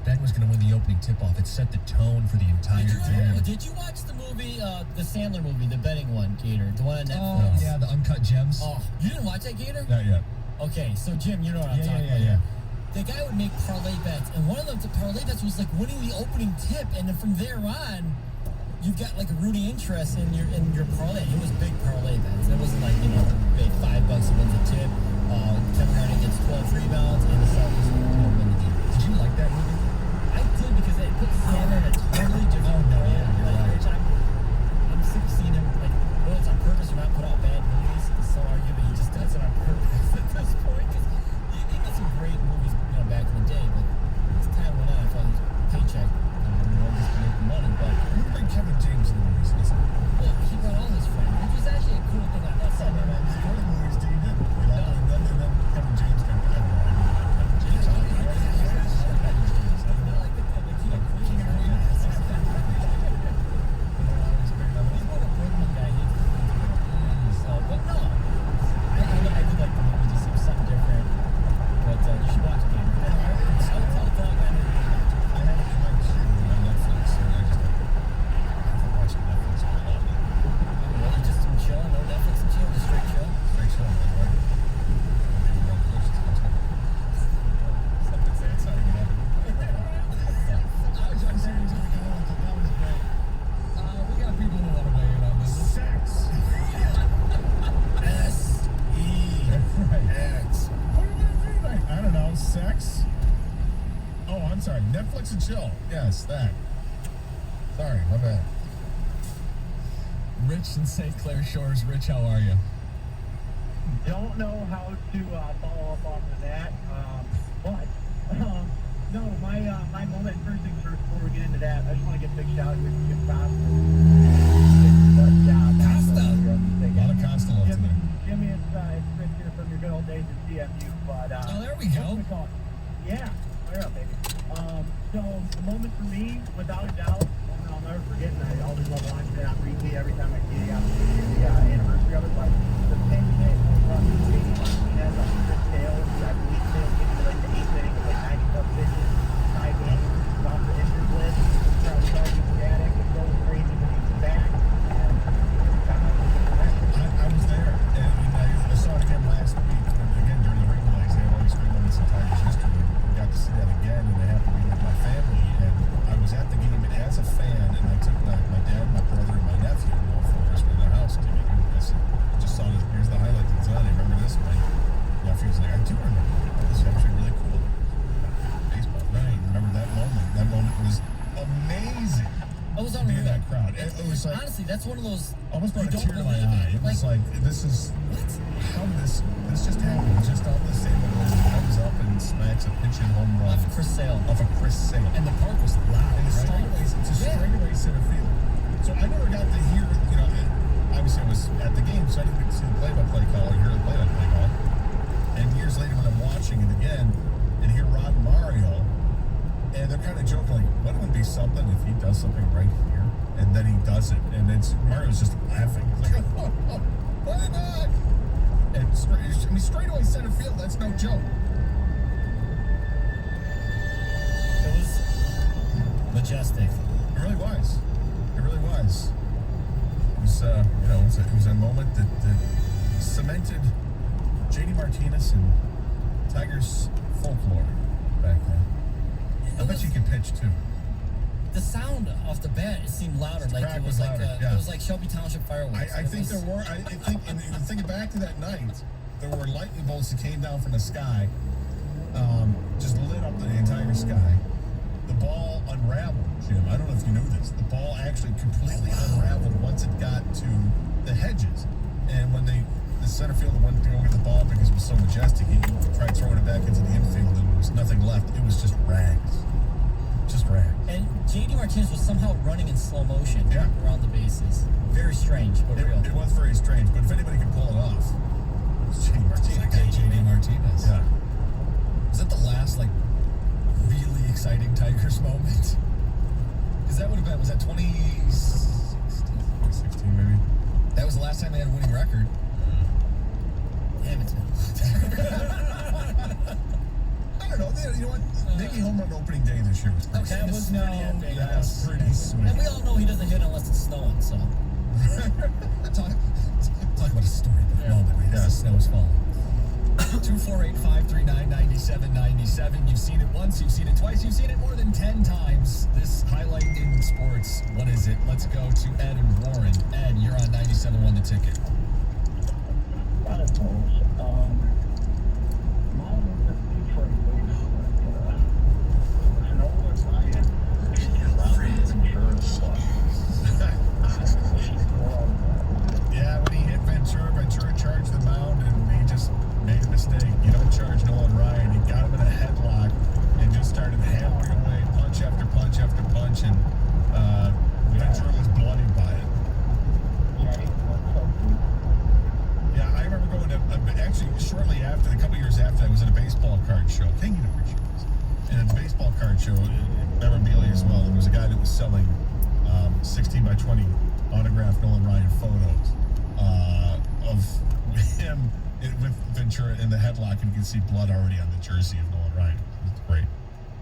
Ben was going to win the opening tip-off. It set the tone for the entire game. Did you watch the movie, the Sandler movie, the betting one, Gator? The one on Netflix? Oh, yeah, the Uncut Gems. Oh, you didn't watch that, Gator? Not yet. Okay, so Jim, you know what I'm talking about. Yeah. The guy would make parlay bets, and one of the parlay bets was like winning the opening tip, and then from there on, you've got like a rooting interest in your parlay. It was big parlay bets. It wasn't like, big $5 wins a tip. Kevin Garnett gets 12 rebounds, and the Celtics win the game. Did you like that movie? I did, because it put Sandler in a totally different brand. Which I'm sick of seeing him, whether it's on purpose or not, put out bad movies. It's so arguable. He just does it on purpose at this point. Because he did some great movies, back in the day, but as time went on, I thought his paycheck, just to make money. But You're like Kevin James in the movies, isn't it? well, he brought all his friends, which was actually a cool thing on that side. The other movies, did he did? And then Kevin James came to Kevin James. Not like the King of Queens. He's more of a Brooklyn guy. But no, I did like the movie. Just seems something different. But you should watch it, Gator. I would tell Doug I know I have it in my queue on Netflix, and I just haven't watched Netflix in a while. Well, you just been chilling, no Netflix and chill, just straight chill. Straight show, right? Maybe we're on close to something say it's not even up. I was on series of the Collins, and that was great. We got people who want to weigh in on this. Sex. S-E-X. What are we going to do tonight? I don't know. Sex? Oh, I'm sorry. Netflix and chill. Yes, that. Sorry, my bad. Rich in St. Clair Shores. Rich, how are you? Don't know how to follow up off of that, but no, my moment, first things first, before we get into that, I just want to give a big shout out to Jim Costa. Costa? A lot of Costa love today. Jimmy, it's Chris here from your good old days at CMU, but Oh, there we go. yeah, fire up, baby. So the moment for me, without a doubt, and I'll never forget, and I always love watching it on repeat every time I see the anniversary of it, but the pin hit from J.D. Martinez on Chris Sales, I believe Sales came into like the 8th inning with like 90-plus pitches, tie game, was off the injured list, probably started static, and going crazy when he was back, and I was there, and I saw it again last week. And again, during the ring delays, they have all these ring delays in Tigers history. We got to see that again, and I happened to be with my family. And I was at the game as a fan, and I took my dad, my brother, and my nephew, all four of us were in their house. I said, just saw this. Here's the highlight that's on. I remember this. My nephew was like, I do remember. This is actually really cool. Baseball night. Remember that moment? That moment was amazing. I was To on be in that crowd. It was like honestly, that's one of those. almost brought a you tear don't to my believe eye. It was like, this is how this just happened. Just off the same list, comes up and smacks a pitching home run Off Chris Sale. off of Chris Sale. And the park was loud. And Right? it's a straightaway center field. So I never got to hear, obviously I was at the game, so I didn't get to see the play-by-play call or hear the play-by-play call. And years later when I'm watching it again and hear Rod and Mario, and they're kind of joking like, wouldn't it be something if he does something right here? And then he does it, and Mario's just laughing. He's like, why not? And straightaway center field, that's no joke. It was majestic. It really was. It really was. It was, it was a moment that cemented J.D. Martinez and Tigers folklore back then. I bet you could pitch too. The sound off the bat, it seemed louder. Like crack it was was like louder, yeah. it was like Shelby Township fireworks. I think there were. I think, and thinking back to that night, there were lightning bolts that came down from the sky, just lit up the entire sky. The ball unraveled, Jim. I don't know if you knew this. The ball actually completely unraveled once it got to the hedges, and when the center fielder went to go get the ball because it was so majestic, he tried throwing it back into the infield, and there was nothing left. It was just rags. Just rags. And J.D. Martinez was somehow running in slow motion around the bases. Very strange, but real. It was very strange, but if anybody could pull it off, it was J.D. Martinez. J.D. Martinez. Yeah. Was that the last, really exciting Tigers moment? Because that would have been, was that 2016? 2016, maybe. That was the last time they had a winning record. Damn it. I don't know. You know what? maybe home run opening day this year was pretty That was sweet. pretty epic. That was pretty sweet. And we all know he doesn't hit unless it's snowing, so. Talk about a storybook moment right as the snow is falling. 248-539-9797. You've seen it once, you've seen it twice, you've seen it more than 10 times. This highlight in sports, what is it? Let's go to Ed and Warren. Ed, you're on 97.1 The Ticket. I suppose. Mine was the Detroit base, but was an older client. Insurance stuff. Yeah, when he hit Ventura charged the mound, and he just made a mistake. You don't charge Nolan Ryan. He got him in a headlock and just started hammering away, punch after punch after punch, and Ventura was bloodied by it. Yeah, he was so good. Yeah, I remember going to, actually, shortly after, a couple years after, I was at a baseball card show. King University. And at the baseball card show, memorabilia as well, there was a guy that was selling 16 by 20 autographed Nolan Ryan photos of him with Ventura in the headlock, and you can see blood already on the jersey of Nolan Ryan. It's great.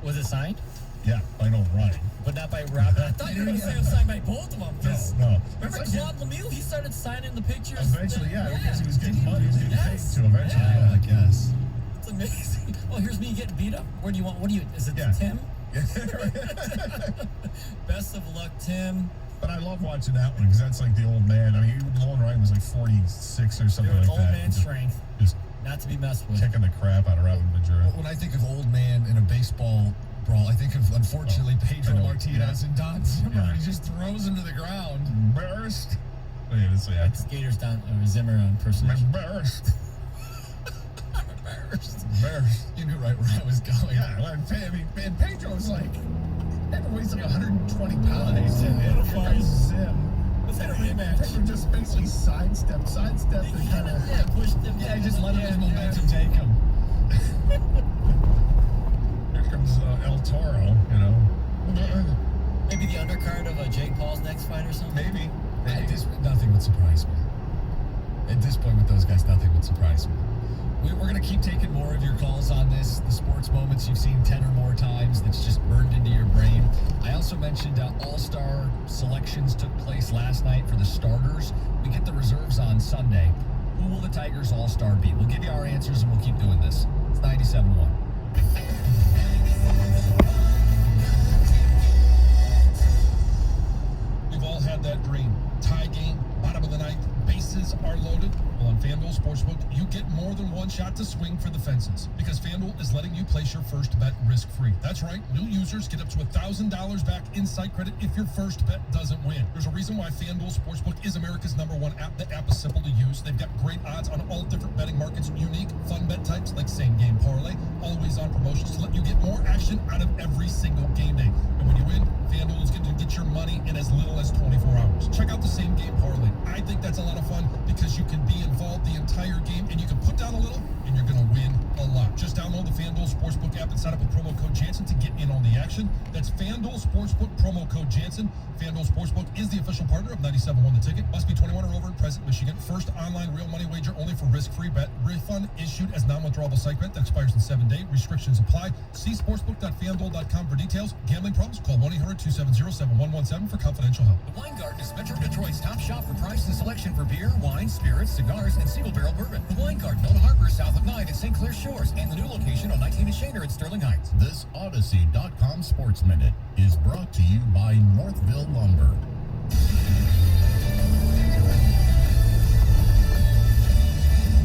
Was it signed? Yeah, by Nolan Ryan. But not by Rob. I thought you were going to say it was signed by both of them. No. Remember Claude Lemieux? He started signing the pictures. Eventually, because he was getting money. He was getting Yes. paid to eventually. Yeah. I guess. It's amazing. Oh, here's me getting beat up. Where do you want? What do you? Is it Yeah. Tim? Best of luck, Tim. But I love watching that one because that's like the old man. I mean, Nolan Ryan was like 46 or something Dude, like old that. man strength. Just Not to be messed with. kicking the crap out of Robin Ventura. When I think of old man in a baseball brawl, I think of, unfortunately, Pedro Oh, Martinez yeah. and Don Zimmer. Yeah. He just throws him to the ground. Embarrassed. Wait, let's see. Skaters down or Zimmer impersonation. Embarrassed. I'm embarrassed. Embarrassed. You knew right where I was going. Yeah, I mean, and Pedro's like, Pedro weighs like 120 pounds. And Zim. Let's hit a rematch. Pedro just basically sidestepped and kind of. Yeah, pushed him. Yeah, just let his momentum take him. Here comes El Toro, you know. Maybe the undercard of Jake Paul's next fight or something. Maybe. At this, nothing would surprise me. At this point with those guys, nothing would surprise me. We're going to keep taking more of your calls on this, the sports moments you've seen 10 or more times that's just burned into your brain. I also mentioned all-star selections took place last night for the starters. We get the reserves on Sunday. Who will the Tigers all-star be? We'll give you our answers and we'll keep doing this. It's 97.1. We've all had that dream. Tie game, bottom of the ninth, bases are loaded. Well, on FanDuel Sportsbook, you get more than one shot to swing for the fences because FanDuel is letting you place your first bet risk-free. That's right. New users get up to $1,000 back in site credit if your first bet doesn't win. There's a reason why FanDuel Sportsbook is America's #1 app. The app is simple to use. They've got great odds on all different betting markets, unique, fun bet types like same-game parlay, always on promotions to let you get more action out of every single game day. And when you win, FanDuel is going to get your money in as little as 24 hours. Check out the same-game parlay. I think that's a lot of fun because you can be involved the entire game and you can put down a little and you're going to win a lot. Just download the FanDuel Sportsbook app and sign up with promo code Jansen to get in on the action. That's FanDuel Sportsbook, promo code Jansen. FanDuel Sportsbook is the official partner of 97.1 The Ticket. Must be 21 or over in present Michigan. First online real money wager only for risk-free bet. Refund issued as non-withdrawable site bet that expires in 7 days. Restrictions apply. See sportsbook.fanduel.com for details. Gambling problems? Call 1-800-270-7117 for confidential help. The Wine Garden is Metro Detroit's top shop for price and selection for beer, wine, spirits, cigars, and single barrel bourbon. The Wine Garden on Harbor, south of 9 at St. Clair Shores, and the new location on 19 and Shaner at Sterling Heights. This Odyssey.com Sports Minute is brought to you by Northville Lumber.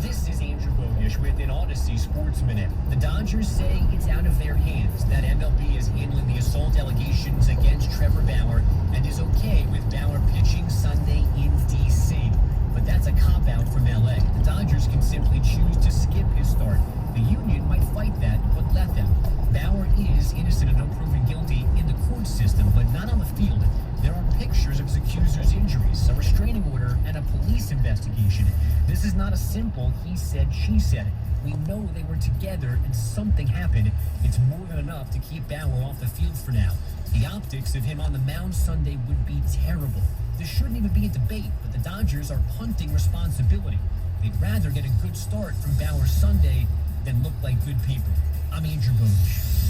This is Andrew Bogish with an Odyssey Sports Minute. The Dodgers say it's out of their hands, that MLB is handling the assault allegations against Trevor Bauer and is okay with Bauer pitching Sunday in D.C. But that's a cop-out from L.A. The Dodgers can simply choose to skip his start. The union might fight that, but let them. Bauer is innocent until proven guilty in the court system, but not on the field. There are pictures of his accuser's injuries, a restraining order, and a police investigation. This is not a simple he said, she said. We know they were together and something happened. It's more than enough to keep Bauer off the field for now. The optics of him on the mound Sunday would be terrible. This shouldn't even be a debate, but the Dodgers are punting responsibility. They'd rather get a good start from Bauer Sunday than look like good people. I'm Andrew Bogish.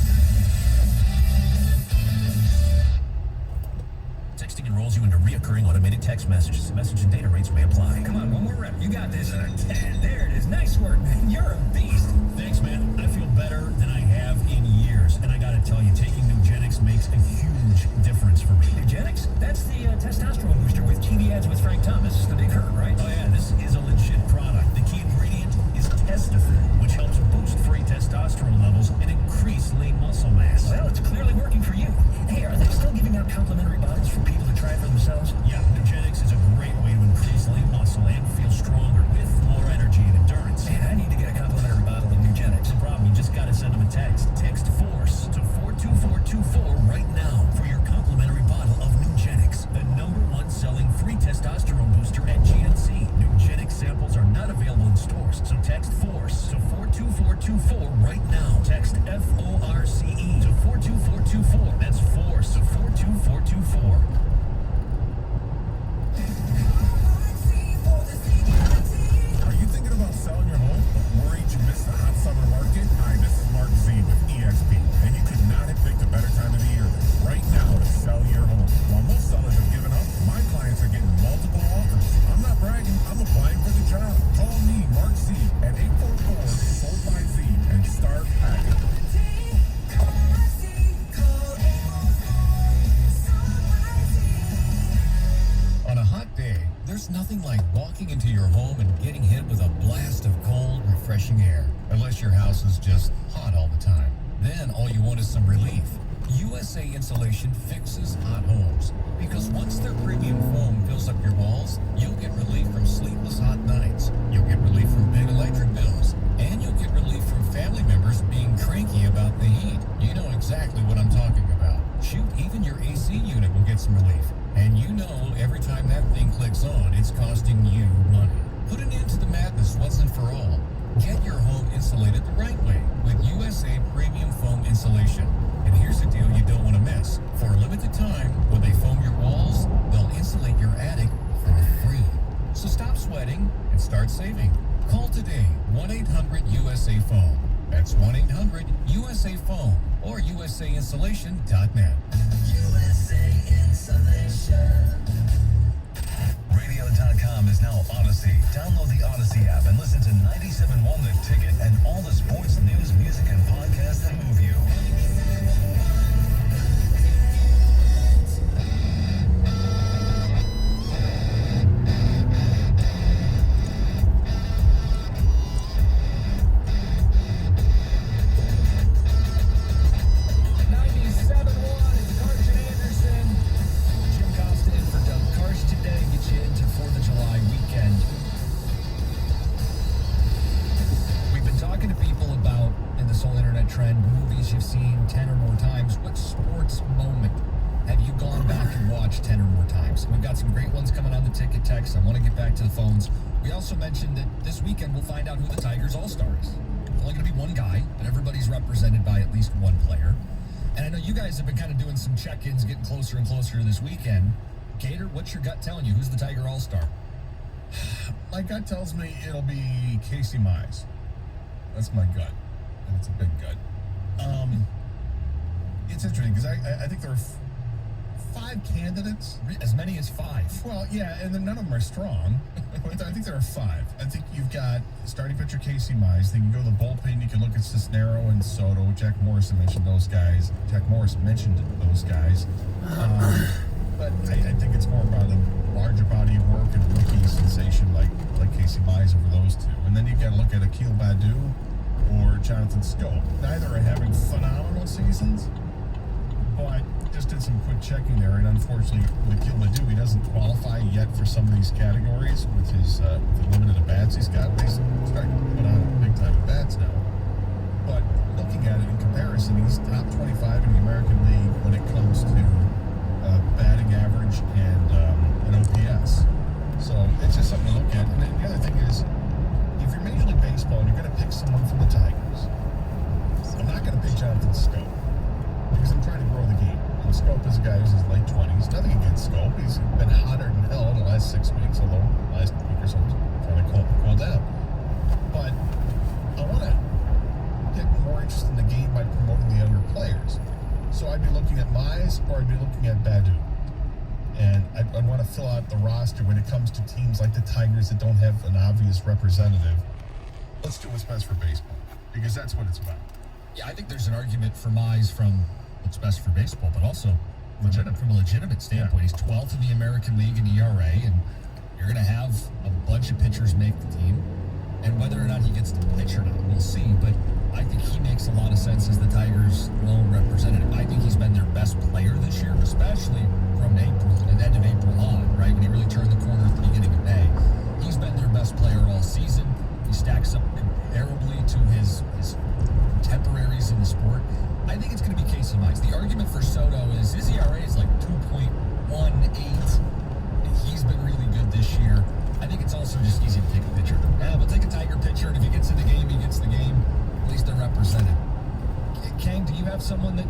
Texting enrolls you into reoccurring automated text messages. Message and data rates may apply. Come on, one more rep. You got this. 10. There it is. Nice work, man. You're a beast. Thanks, man. I feel better than I have in years. And I gotta tell you, taking Nugenix makes a huge difference for me. Nugenix? That's the testosterone booster with TV ads with Frank Thomas. The big herd, right? Oh yeah, this is a legit product. The key ingredient is Testofen, which helps boost free testosterone levels and increase lean muscle mass. Well, it's clearly working for you. Hey, are they still giving out complimentary bottles for people to try it for themselves? Yeah, Nugenix is a great way to increase lean muscle and feel stronger with more energy and endurance. Man, I need to get a complimentary bottle of Nugenix. No problem, you just gotta send them a text. Text FORCE to 42424 right now for your complimentary bottle of Nugenix, the #1 selling free testosterone booster at GNC. Nugenix samples are not available in stores, so text FORCE to 42424 right now. Text FORCE to 42424. That's FORCE to 42424. Are you thinking about selling your home, but worried you missed the hot summer market? Hi, this is Mark Z with EXP, and you could not have picked a better time of the year than right now to sell your home. While most sellers have given up, my clients are getting multiple offers. I'm not bragging, I'm applying for the job. Call me, Mark Z, at 844-SOLD-BY-Z and start packing. On a hot day, there's nothing like walking into your home and getting hit with a blast of cold, refreshing air. Unless your house is just hot all the time. Then all you want is some relief. USA Insulation fixes hot homes. Because once their premium foam fills up your walls, you'll get relief from sleepless hot nights. You'll get relief from big electric bills. And you'll get relief from family members being cranky about the heat. You know exactly what I'm talking about. Shoot, even your AC unit will get some relief. And you know every time that thing clicks on, it's costing you money. Put an end to the madness once and for all. Get your home insulated the right way with USA Premium Foam Insulation. And here's the deal you don't want to miss. For a limited time, when they foam your walls, they'll insulate your attic for free. So stop sweating and start saving. Call today, 1-800-USA-FOAM. That's 1-800-USA-FOAM or USAinsulation.net. USA Insulation. Radio.com is now Odyssey. Download the Odyssey app and listen to 97.1 The Ticket and all the sports, news, music, and podcasts that move you. Trend, movies you've seen 10 or more times. What sports moment have you gone back and watched 10 or more times? We've got some great ones coming on the ticket text. I want to get back to the phones. We also mentioned that this weekend we'll find out who the Tigers All-Star is. It's only going to be one guy, but everybody's represented by at least one player. And I know you guys have been kind of doing some check-ins, getting closer and closer to this weekend. Gator, what's your gut telling you? Who's the Tiger All-Star? My gut tells me it'll be Casey Mize. That's my gut. And it's a big gut. It's interesting because I think there are 5 candidates. As many as 5. Well, yeah, and then none of them are strong. But I think there are 5. I think you've got starting pitcher Casey Mize. Then you go to the bullpen. You can look at Cisnero and Soto. Jack Morrison mentioned those guys. But I think it's more about a larger body of work and rookie sensation like Casey Mize over those two. And then you've got to look at Akil Baddoo or Jonathan Scope. Neither are having phenomenal seasons, but just did some quick checking there, and unfortunately with Akil Baddoo, he doesn't qualify yet for some of these categories with his with the limited at-bats he's got. He's starting to put on big time at-bats now. But looking at it in comparison, he's top 25 in the American League when it comes to batting average and OPS. So it's just something to look at. And then the other thing is, if you're Major League Baseball and you're going to pick someone from the Tigers, I'm not going to pick Jonathan Scope because I'm trying to grow the game. And Scope is a guy who's in his late 20s. Nothing against Scope. He's been hotter than hell in the last 6 weeks, although the last week or so he's trying to cool down. But I want to get more interest in the game by promoting the younger players. So I'd be looking at Mize or I'd be looking at Badu. And I'd want to fill out the roster when it comes to teams like the Tigers that don't have an obvious representative. Let's do what's best for baseball, because that's what it's about. Yeah, I think there's an argument for Mize from what's best for baseball, but also from a legitimate standpoint. Yeah. He's 12th in the American League in ERA, and you're going to have a bunch of pitchers make the team. And whether or not he gets to pitch or not, we'll see. But I think he makes a lot of sense as the Tigers' lone representative. I think he's been their best player this year, especially from April, and end of April on, right? When he really turned the corner at the beginning of May. He's been their best player all season. He stacks up comparably to his contemporaries in the sport. I think it's going to be Casey Mize. The argument for Soto is his ERA is like 2.18. He's been really good this year. I think it's also just easy to take a pitcher. Yeah, we'll take a Tiger pitcher, and if he gets in the game, he gets the game. At least they're represented. Kang, do you have someone that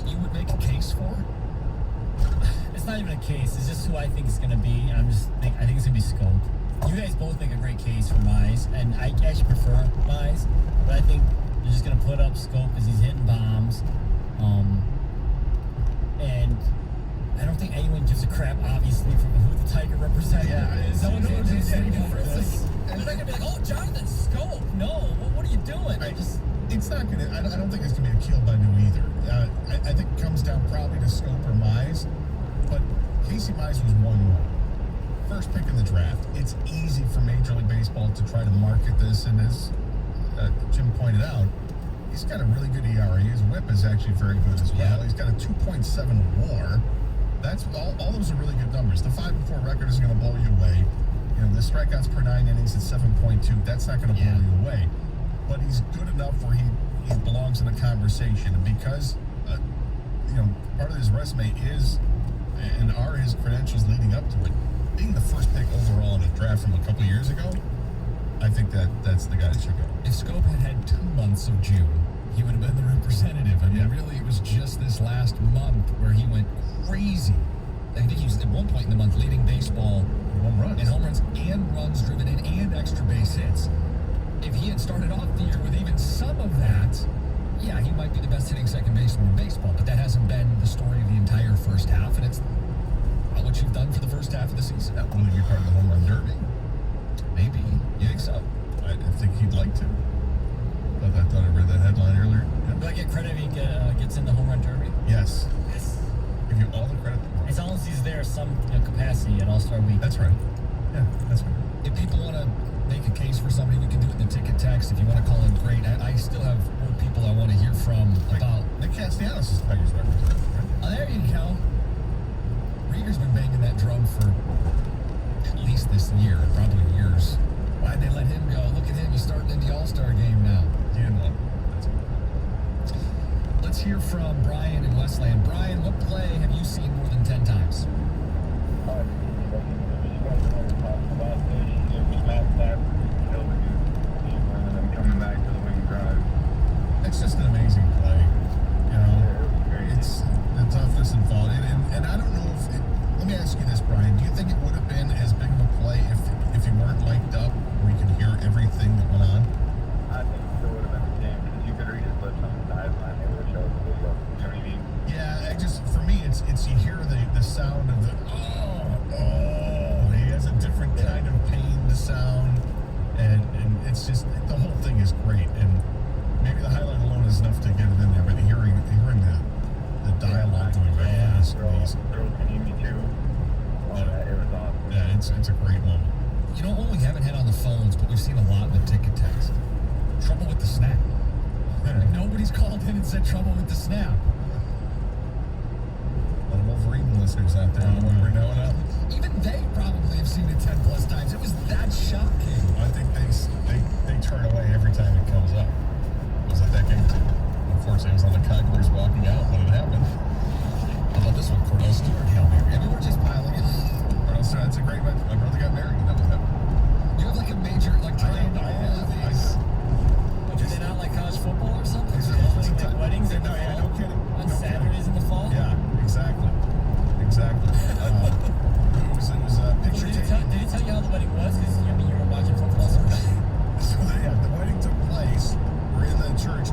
you would make a case for? It's not even a case. It's just who I think it's going to be. I think it's going to be Scope. You guys both make a great case for Mize, and I actually prefer Mize, but I think they're just going to put up Scope because he's hitting bombs. And I don't think anyone gives a crap, obviously, from who the Tiger representative is. No one's going to say anything for this. They're not going to be like, oh, Jonathan Scope. No, what are you doing? It's not going to, I don't think it's going to be a kill by new either. I think it comes down probably to Scope or Mize, but Casey Mize was 1-1. First pick in the draft. It's easy for Major League Baseball to try to market this, and as Jim pointed out, he's got a really good ERA. His whip is actually very good as well. Yeah. He's got a 2.7 WAR. That's all those are really good numbers. The 5-4 record isn't going to blow you away. You know, the strikeouts per 9 innings at 7.2. That's not going to blow you away. But he's good enough where he belongs in a conversation. And because part of his resume is and are his credentials leading up to it, being the first pick overall in a draft from a couple years ago, I think that's the guy that should go. If Scope had 2 months of June, he would have been the representative. I mean, really, it was just this last month where he went crazy. I think he was at one point in the month leading baseball in home runs and runs driven in and extra base hits. If he had started off the year with even some of that, yeah, he might be the best hitting second baseman in baseball, but that hasn't been the story of the entire first half, and it's not what you've done for the first half of the season. Will he be part of the home run derby? Maybe. You think so? I think he'd like to. But I thought I read that headline earlier. Do I get credit if he gets in the home run derby? Yes. Yes. Give you all the credit. As long as he's there some capacity at All-Star Week. That's right. Yeah, that's right. If people want to make a case for somebody, we can do it in the ticket text. If you want to call in, great. I still have more people I want to hear from about. Nick Castellanos is Tigers representative, right? Oh, there you go. Rieger's been banging that drum for at least this year, probably years. Why'd they let him go? Look at him. He's starting in the All-Star game now. Yeah, no. Let's hear from Brian in Westland. Brian, what play have you seen more than 10 times? It's just an amazing play. You know, it's the toughness involved. And I don't know if let me ask you this, Brian. Do you think it would have been as big of a play if you weren't mic'd up, where you could hear everything that went on? I think it still would have been the same, because you could read his lips on the sideline. They would have showed the video. You know what I mean? Yeah, for me, it's you hear the sound of the he has a different kind of pain, the sound, and it's just the whole thing is great. And maybe the highlight alone is enough to get it in there, but hearing the dialogue going back is amazing. Girls can hear me too. All that, it was awesome. Yeah, it's a great moment. You know what we haven't had on the phones, but we've seen a lot in the ticket text? Trouble with the snap. Nobody's called in and said trouble with the snap. A lot of Wolverine listeners out there who bring that one up. Even they probably have seen it 10 plus times. It was that shocking. I think they turn away every time it comes up. Was it that game too? Unfortunately, it was on the Conquerors walking out when it happened. How about this one? Cordell Stewart, Hail Mary. I mean, we're just piling it. Cordell Stewart, that's a great one. My brother got married and that was him. You have like a major, like, trying to all of these. Do they not like college football or something? It's Weddings in the fall? no kidding. On Saturdays in the fall? Yeah, exactly. It was a picture Did he taken. tell you how the wedding was? Because, you were watching football. So the wedding took place. We're in the church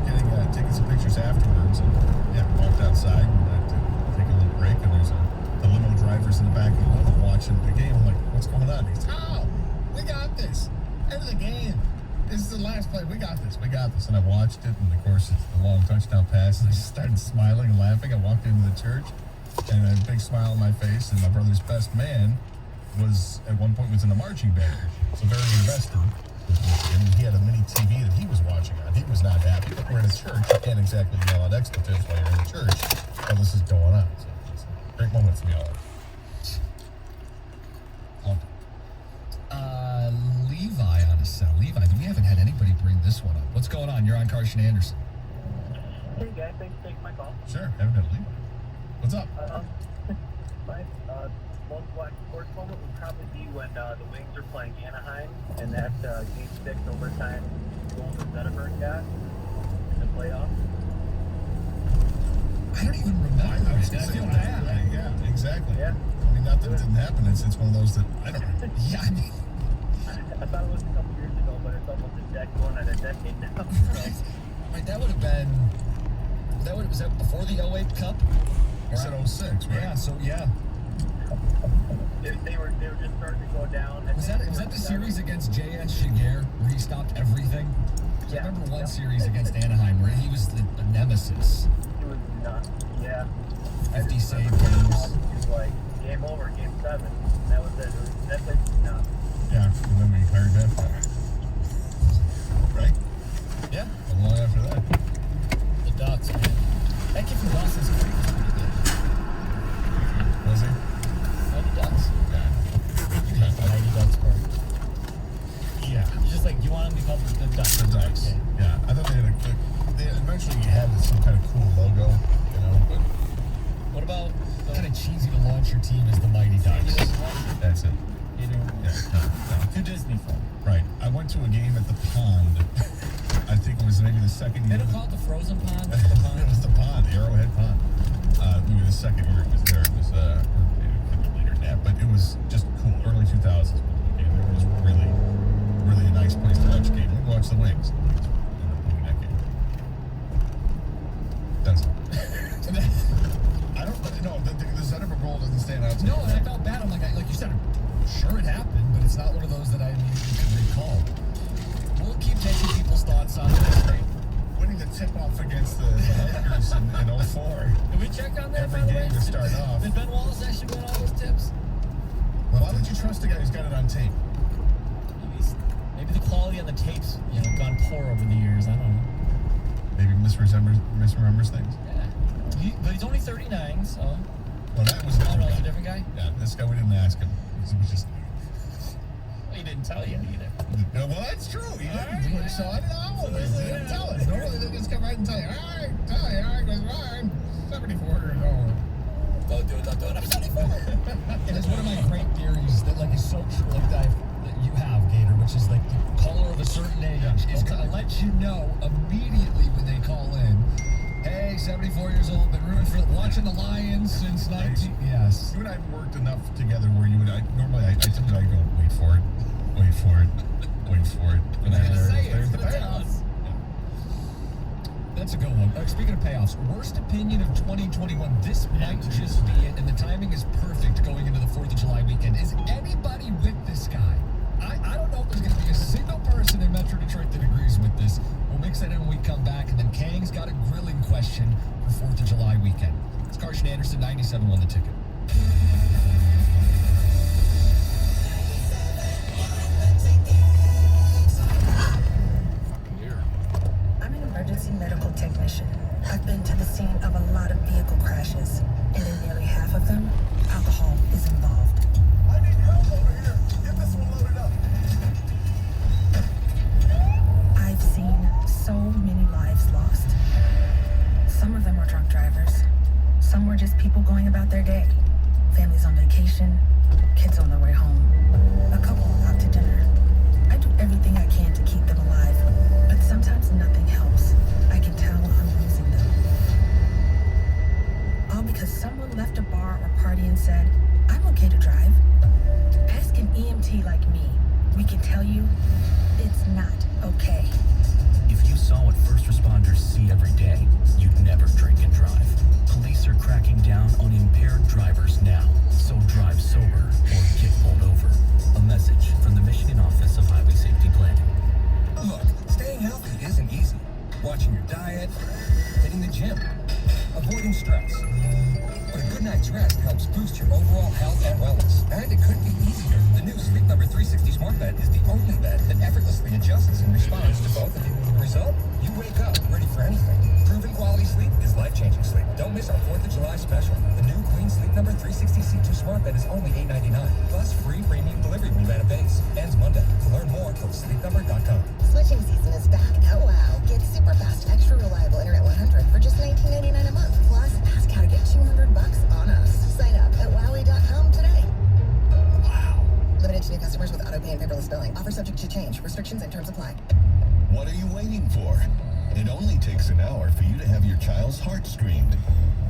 Jeffer's in the back of the limo watching the game. I'm like, what's going on? He goes, oh, we got this. End of the game. This is the last play. We got this. We got this. And I watched it, and of course, it's the long touchdown pass. And I just started smiling and laughing. I walked into the church, and a big smile on my face. And my brother's best man was, at one point, was in a marching band. So very invested. And he had a mini TV that he was watching on. He was not happy. But we're in a church. You can't exactly yell out expletives while you're in a church while this is going on. So it's a great moment for me all. Levi on a cell. Levi, we haven't had anybody bring this one up. What's going on? You're on Carson Anderson. Hey guys, thanks for taking my call. Sure, haven't had Levi. What's up? My most watched sports moment would probably be when the Wings are playing Anaheim and that Game 6 overtime goal that Zetterberg got in the playoffs. I don't even remember. I feel bad. Yeah, exactly. Yeah. I mean, not that it didn't happen. It's one of those that I don't remember. Yeah, I mean, I thought it was a couple years ago, but it's almost going on a decade now. right, that would have been. Was that before the 08 Cup? You said 06, right? Yeah, so yeah. They were just starting to go down. Was that the series against J.S. Shiger where he stopped everything? Yeah. I remember one series against Anaheim where he was the nemesis. It was nuts. Yeah. 50 save It games. was like game over, game 7. That was it. That place was nuts. Yeah, and then we hired that guy. Right? Yeah. And long after that. The Ducks, man. That kid from Dawson's Creek was pretty good. Was he? No, the Ducks. Yeah. You hate the Mighty Ducks part. Yeah. You're just like, you want them to be called the Ducks. The Ducks. Okay. Yeah. I thought they eventually had some kind of cool logo, you know. But What about the Kind of cheesy to launch your team as the Mighty Ducks. that's it. You know, Yeah. No. to Disney film? Right. I went to a game at the Pond. I think it was maybe the second They year. don't call it the Frozen Pond. It's the It pond. was the Pond, the Arrowhead Pond. Maybe the second year it was there. It was later than that, but it was just cool. Early 2000s. It was really, really a nice place to watch a game. We watched the Wings. Ended up winning that game. That's all. I don't know. The Zetterberg goal doesn't stand out to No, me. and I felt bad. I'm like you said, sure it happened, but it's not one of those that I immediately could recall. We'll keep taking people's thoughts on this thing. Winning the tip-off against the Lakers in 04. Did we check on that, Every by the game way? to start off. Did Ben Wallace actually win all those tips? Well, why would you trust a guy who's got it on tape? Maybe the quality on the tapes, gone poor over the years. I don't know. Maybe misremembers things. Yeah. But he's only 39, so. Well, that was a Oh, no, different it's a guy. different guy? Yeah, this guy we didn't ask him. It was just. He didn't tell you either. No, well, that's true. He didn't. Alright. So I didn't know. He didn't tell us. Normally they just come right and tell you. All right, because I'm 74 years old. Don't do it. I'm 74. It's one of my great theories that is so true, that you have, Gator, which is the caller of a certain age is going to let you know immediately when they call in. Hey, 74 years old, been rooting for watching the Lions since 19. Yes. You and I have worked enough together where you and I normally I typically go wait for it. And He's gonna say it. there's He's the gonna tell payoff. us. That's a good one. Speaking of payoffs, worst opinion of 2021. This might just be it, and the timing is perfect going into the 4th of July weekend. Is anybody with this guy? I don't know if there's going to be a single person in Metro Detroit that agrees with this. We'll mix that in when we come back, and then Kang's got a grilling question for 4th of July weekend. It's Carson Anderson, 97 The Ticket. I'm an emergency medical technician. I've been to the scene of a lot of vehicle crashes, and in nearly half of them, alcohol is involved. I need help over here. Get this one loaded up. I've seen so many lives lost. Some of them were drunk drivers. Some were just people going about their day. Families on vacation, kids on their way home. A couple out to dinner. I do everything I can to keep them alive, but sometimes nothing helps. I can tell I'm losing them. All because someone left a bar or party and said, I'm okay to drive. Ask an EMT like me. We can tell you it's not okay. If you saw what first responders see every day, you'd never drink and drive. Police are cracking down on impaired drivers now, so drive rest helps boost your overall health and wellness. And it could be easier. The new Sleep Number 360 Smart Bed is the only bed that effortlessly adjusts and responds to both of you. Result? You wake up ready for anything. Proven quality sleep is life-changing sleep. Don't miss our 4th of July special. The new Queen Sleep Number 360 C2 Smart Bed is only $8.99. Plus free premium delivery when you add a base. Ends Monday. To learn more, go to sleepnumber.com. Switching season is back at WOW. Get super fast, extra reliable internet 100 for just $19.99 a month. Plus, ask how to get $200 on us. Sign up at wowie.com today. Wow. Limited to new customers with auto pay and paperless billing. Offer subject to change. Restrictions and terms apply. What are you waiting for? It only takes an hour for you to have your child's heart screened.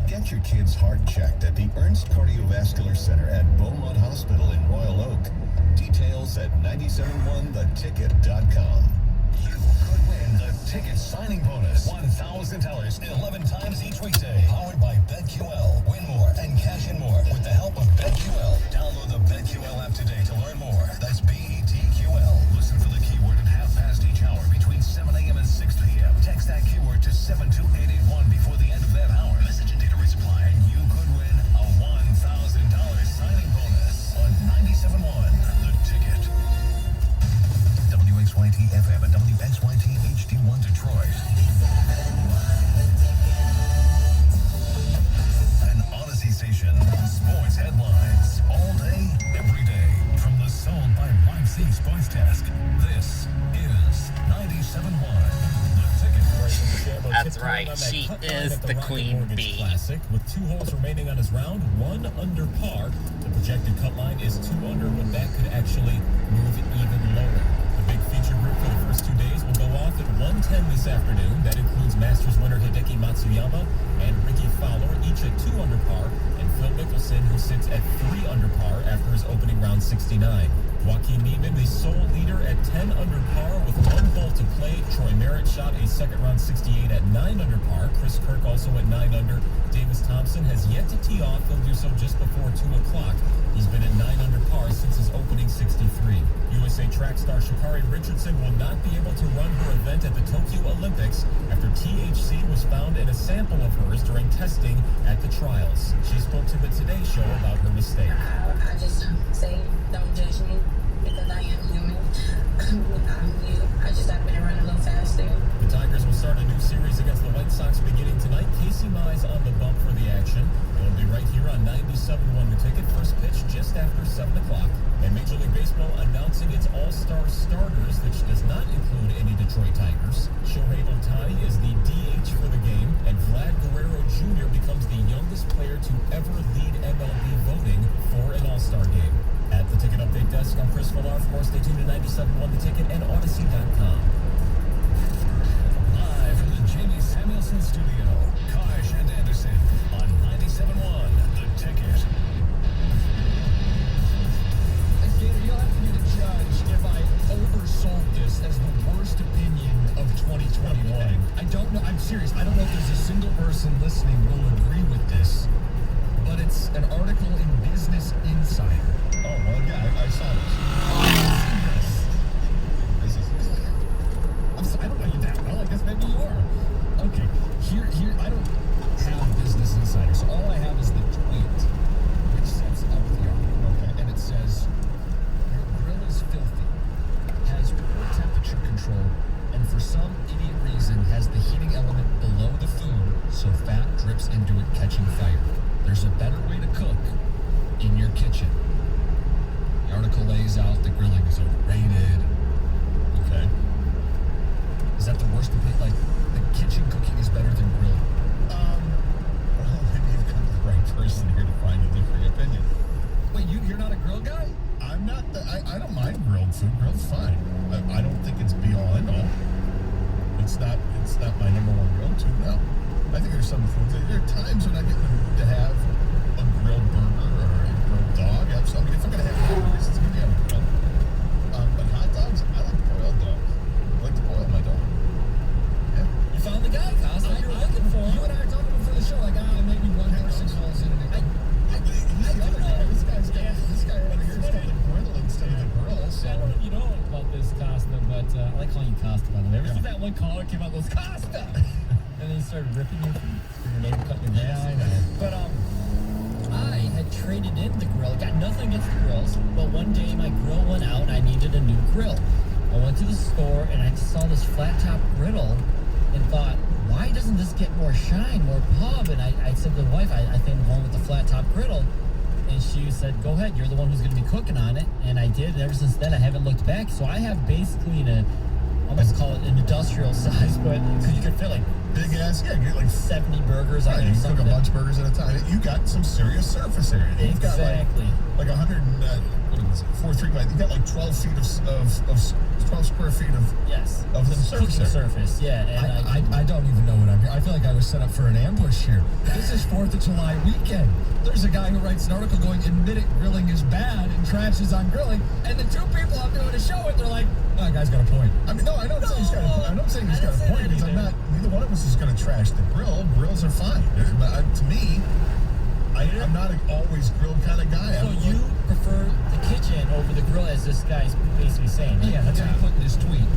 Get your kid's heart checked at the Ernst Cardiovascular Center at Beaumont Hospital in Royal Oak. Details at 971theticket.com. You could win the ticket signing bonus. $1,000 11 times each weekday. Powered by BetQL. Win more and cash in more with the help of BetQL. Download the BetQL app today to learn more. That's BETQL. Listen for the keyword at half past each hour between 7 a.m. and 6 p.m. Text that keyword to 72881 before the end of that hour. Message and data rates apply, and you could win a $1,000 signing bonus on 97.1 The Ticket. WXYT FM and WXYT HD1 Detroit. An Odyssey station. Sports headlines. All day, every day. From the Sold by Mike C Sports Desk. This is 97.1 The Ticket. That's right. She is the Queen Bee. Classic, with 2 holes remaining on his round, 1 under par. The projected cut line is 2 under, when that could actually move even lower. The big feature group for the first 2 days will go off at 1:10 this afternoon. That includes Masters winner Hideki Matsuyama and Ricky Fowler, each at 2 under par, and Phil Mickelson, who sits at 3 under par after his opening round 69. Joaquin Niemann, the sole leader at 10 under par with 1 hole to play. Troy Merritt shot a second round 68 at 9 under par. Chris Kirk also at 9 under. Davis Thompson has yet to tee off. He'll do so just before 2 o'clock. He's been at 9 under par since his opening 63. USA track star Sha'Carri Richardson will not be able to run her event at the Tokyo Olympics after THC was found in a sample of hers during testing at the trials. She spoke to the Today Show about her mistake. I just say, don't judge me, because I am human. I'm you. I just happen to run a little faster. The Tigers will start a new series against the White Sox beginning tonight. Casey Mize on the bump for the action. It'll be right here on 97.1 The Ticket. First pitch just after 7 o'clock. And Major League Baseball announcing its all-star starters, which does not include any Detroit Tigers. Shohei Ohtani is the DH for the game, and Vlad Guerrero Jr. becomes the youngest player to ever lead MLB voting for an all-star game. At the Ticket Update Desk, I'm Chris Villar. For more, stay tuned to 97.1 The Ticket and Odyssey.com. Live from the Jamie Samuelson Studio, Karsh and Anderson on 97.1 The Ticket. Gator, you'll have to be the judge if I oversold this as the worst opinion of 2021. I don't know. I'm serious. I don't know if there's a single person listening who will agree with this, but it's an article in Business Insider. Oh, well, yeah, I saw this. I don't know you that well. I guess maybe you are. Okay. Here. I don't have Business Insider, so all I have is the tweet, which sets up the article. Okay. And it says, your grill is filthy, has poor temperature control, and for some idiot reason has the heating element below the food, so fat drips into it, catching fire. There's a better way to cook in your kitchen. The article lays out the grilling is overrated. Okay. Is that the worst opinion? Like, the kitchen cooking is better than grilling? Well, maybe you've come to the right person here to find a different opinion. Wait, you're not a grill guy? I'm not. I don't mind grilled food. Grilled's fine. I don't think it's be all end all. It's not my number one go-to. No. I think there's some foods. There are times when I get in the mood to have a grilled burger or a grilled dog. I mean, if I'm gonna have hamburgers, it's gonna be on a grill. But hot dogs, I like boiled dogs. I like to boil my dog. Yeah. You found the guy, Cos. You're looking for him. You and I are talking before the show, like, maybe one person calls in and He's the other guy. This guy over here is got the griddle instead of the grill. So. I don't know if you know about this, Costa, but I like calling you Costa, by the way. Ever since that one caller came out and goes, Costa! And then he started ripping you for your name cutting your grass. Yeah, I know. But I traded in the grill. Got nothing against the grills, but one day my grill went out and I needed a new grill. I went to the store and I saw this flat top griddle and thought, why doesn't this get more shine, more pub? And I said to the wife, I think I'm going with the flat top griddle. And she said, go ahead, you're the one who's going to be cooking on it. And I did, and ever since then I haven't looked back. So I have basically almost call it an industrial size, but because you could fit like big ass, yeah, you get like 70 burgers on right, there. You cook a bunch of burgers at a time. You got some serious surface area. You've got Exactly. like 100 and, what is it, 4-3 by, you got like 12 feet of 12 square feet of Yes. of the surface Cooking area. surface, yeah. And I don't even know what I'm here. I feel like I was set up for an ambush here. This is 4th of July weekend. There's a guy who writes an article going, admit it, grilling is bad and trashes on grilling. And the two people I'm doing a show with, they're like, oh, that guy's got a point. I mean, no, I don't say he's got a point. I'm not saying he's got a point because neither one of us is going to trash the grill. Grills are fine. But to me, I'm not an always grill kind of guy. so you prefer the kitchen over the grill, as this guy's basically saying. Right? Yeah, that's what he put in his tweet.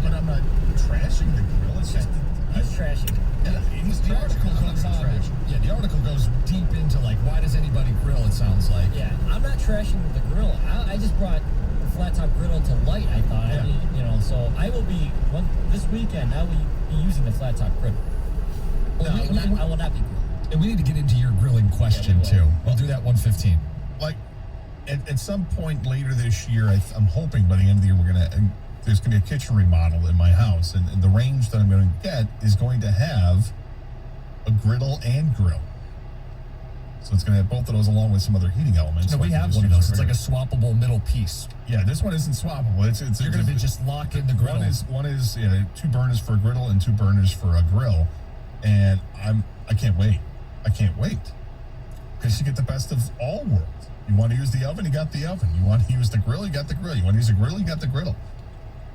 But I'm not trashing the grill. It's just He's trashing. Yeah, the article goes on. Yeah, the article goes deep into like, why does anybody grill? It sounds like. Yeah, I'm not trashing the grill. I just brought the flat top griddle to light. I thought, Yeah. So I will be this weekend. I will be using the flat top griddle. Well, I will not be grilling. And we need to get into your grilling question too. We'll do that 1:15. like at some point later this year, I'm hoping by the end of the year there's going to be a kitchen remodel in my house, and the range that I'm going to get is going to have a griddle and grill. So it's going to have both of those along with some other heating elements. No, we have one of those. It's like a swappable middle piece. Yeah, this one isn't swappable. You're going to be just lock in the grill. One is 2 burners for a griddle and 2 burners for a grill, and I can't wait. I can't wait because you get the best of all worlds. You want to use the oven, you got the oven. You want to use the grill, you got the grill. You want to use a grill, you got the griddle.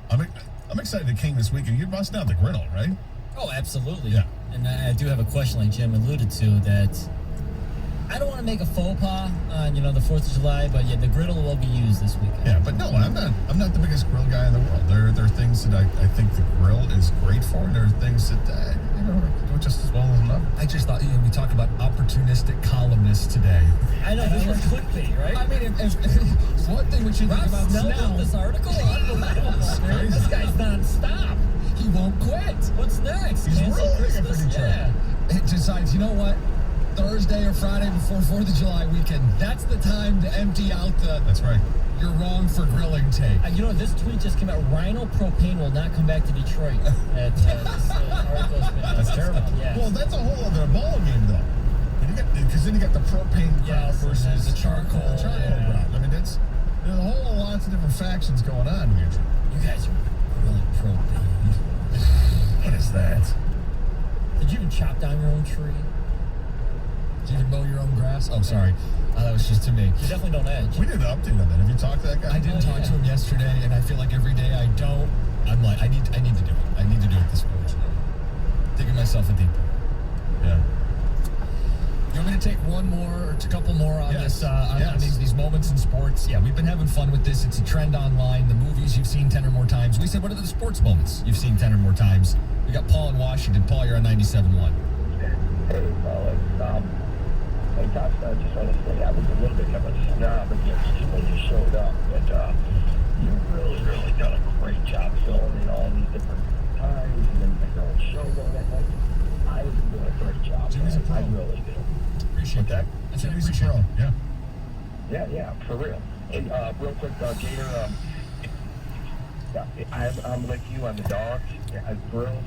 I'm excited to King this weekend. You're busting out the griddle, right? Oh, absolutely. Yeah. And I do have a question, like Jim alluded to, that I don't want to make a faux pas on the 4th of July, but yeah, the griddle will be used this weekend. Yeah, but no, I'm not the biggest grill guy in the world. There are things that I think the grill is great for, and there are things that do it just as well as another. I just thought we talk about opportunistic columnists today. I know, this was clickbait, right? I mean, if one thing we should think about Snell. This article, unbelievable. Crazy. This guy's non-stop. He won't quit. What's next? He's Cancel really Christmas? pretty Yeah. It decides, you know what? Thursday or Friday before 4th of July weekend, that's the time to empty out That's right. you're wrong for grilling take. This tweet just came out. Rhino Propane will not come back to Detroit. This article's been That's terrible. Yeah. Well, that's a whole other ball game, though. Because then you got the propane crowd Yes, versus and the charcoal, yeah. crowd. I mean, there's a whole lots of different factions going on here. You guys are really propane. What is that? Did you even chop down your own tree? Did you even mow your own grass? Oh, sorry. That was just to me. You definitely don't edge. We need an update on that. Have you talked to that guy? I did talk to him yesterday, and I feel like every day I don't. I'm like, I need to do it. I need to do it this week. Digging myself a deep hole. Yeah. You want me to take one more or a couple more on Yes. this? On these moments in sports? Yeah, we've been having fun with this. It's a trend online. The movies you've seen 10 or more times. We said, what are the sports moments you've seen 10 or more times? We got Paul in Washington. Paul, you're on 97.1. Hey, fellas. Hey, Tosh, I just want to say I was a little bit of a snob against you when you showed up, but you've really, really done a great job filling in all these different times and then the whole show going that night. I was doing a great job. Jimmy's a pro. I really do. Appreciate that. Jimmy's a pro. Yeah. Yeah, for real. And real quick, Gator, I'm like you on the dogs. Grills,